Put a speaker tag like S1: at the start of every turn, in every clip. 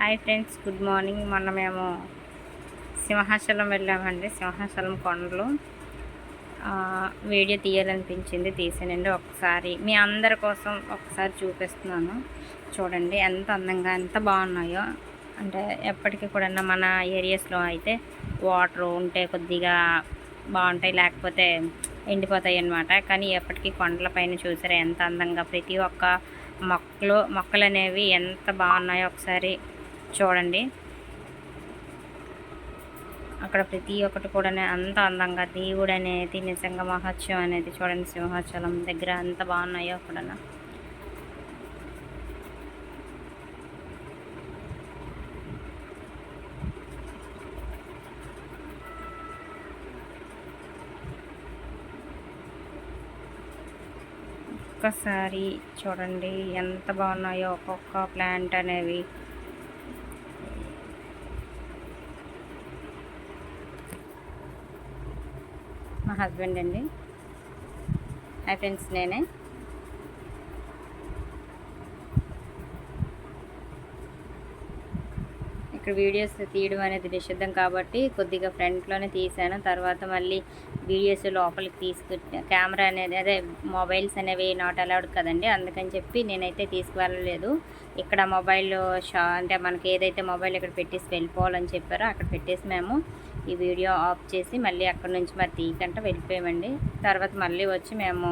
S1: Hi friends, good morning. మొన్న మేము సింహాచలం వెళ్ళామండి. సింహాచలం కొండలు వీడియో తీయాలనిపించింది, తీసానండి. ఒకసారి మీ అందరి కోసం ఒకసారి చూపిస్తున్నాను. చూడండి ఎంత అందంగా, ఎంత బాగున్నాయో. అంటే ఎప్పటికీ కూడా మన ఏరియాస్లో అయితే వాటర్ ఉంటే కొద్దిగా బాగుంటాయి, లేకపోతే ఎండిపోతాయి అన్నమాట. కానీ ఎప్పటికీ కొండలపైన చూసారా ఎంత అందంగా ప్రతి ఒక్క మొక్కలు అనేవి ఎంత బాగున్నాయో ఒకసారి చూడండి. అక్కడ ప్రతి ఒక్కటి కూడా అంత అందంగా, దేవుడు అనేది నిజంగా మహత్యం అనేది చూడండి. సింహాచలం దగ్గర అంత బాగున్నాయో అక్కడ. ఒక్కసారి చూడండి ఎంత బాగున్నాయో ఒక్కొక్క ప్లాంట్ అనేవి. మా హస్బెండ్ అండి. హాయ్ ఫ్రెండ్స్, నేనే. ఇక్కడ వీడియోస్ తీయడం అనేది నిషిద్ధం కాబట్టి కొద్దిగా ఫ్రంట్లోనే తీసాను. తర్వాత మళ్ళీ వీడియోస్ లోపలికి కెమెరా అనేది, అదే మొబైల్స్ అనేవి నాట్ అలౌడ్ కదండి. అందుకని చెప్పి నేనైతే తీసుకువెళ్ళలేదు. ఇక్కడ మొబైల్ అంటే మనకి ఏదైతే మొబైల్ ఇక్కడ పెట్టేసి వెళ్ళిపోవాలని చెప్పారో అక్కడ పెట్టేసి మేము ఈ వీడియో ఆఫ్ చేసి మళ్ళీ అక్కడ నుంచి మరి తీయకంట వెళ్ళిపోయామండి. తర్వాత మళ్ళీ వచ్చి మేము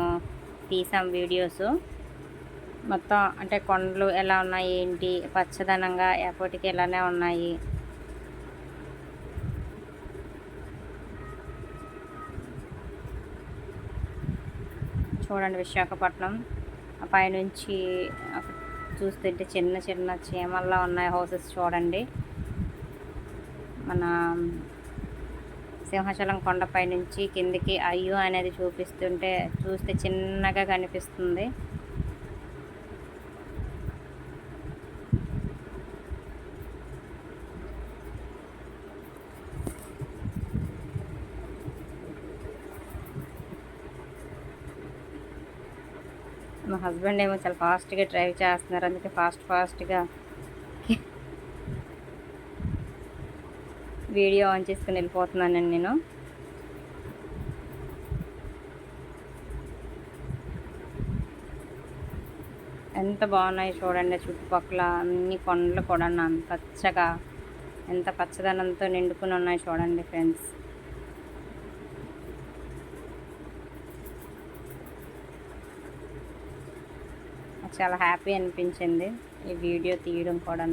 S1: తీసాం వీడియోస్ మొత్తం. అంటే కొండలు ఎలా ఉన్నాయి ఏంటి, పచ్చదనంగా ఎప్పటికీ ఇలానే ఉన్నాయి. చూడండి విశాఖపట్నం పైనుంచి చూస్తుంటే చిన్న చిన్న చీమల్లా ఉన్నాయి హౌసెస్. చూడండి మన సింహాచలం కొండపై నుంచి కిందికి అయ్యో అనేది చూస్తే చిన్నగా కనిపిస్తుంది. మా హస్బెండ్ ఏమో చాలా ఫాస్ట్గా డ్రైవ్ చేస్తున్నారు, అందుకే ఫాస్ట్గా వీడియో ఆన్ చేసుకుని వెళ్ళిపోతున్నానండి నేను. ఎంత బాగున్నాయి చూడండి. చుట్టుపక్కల అన్ని కొండలు కూడా పచ్చగా, ఎంత పచ్చదనంతో నిండుకుని ఉన్నాయి చూడండి ఫ్రెండ్స్. చాలా హ్యాపీ అనిపించింది ఈ వీడియో తీయడం కూడా.